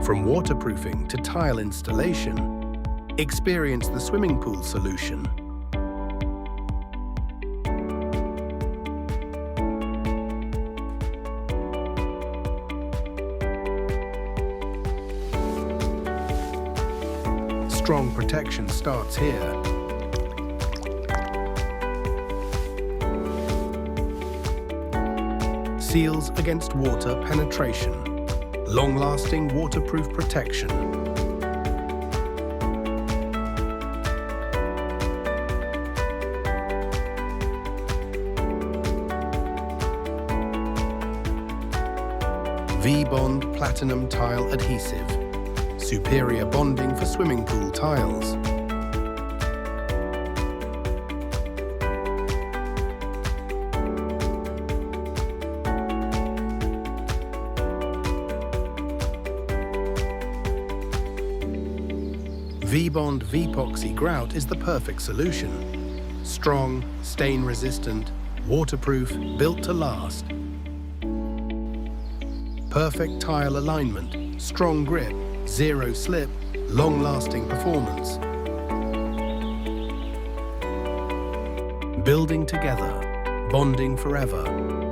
From waterproofing to tile installation, experience the swimming pool solution. Strong protection starts here. Seals against water penetration. Long-lasting waterproof protection. VBond Platinum Tile Adhesive. Superior bonding for swimming pool tiles. VBond Epoxy Grout is the perfect solution. Strong, stain-resistant, waterproof, built to last. Perfect tile alignment, strong grip, zero slip, long-lasting performance. Building together, bonding forever.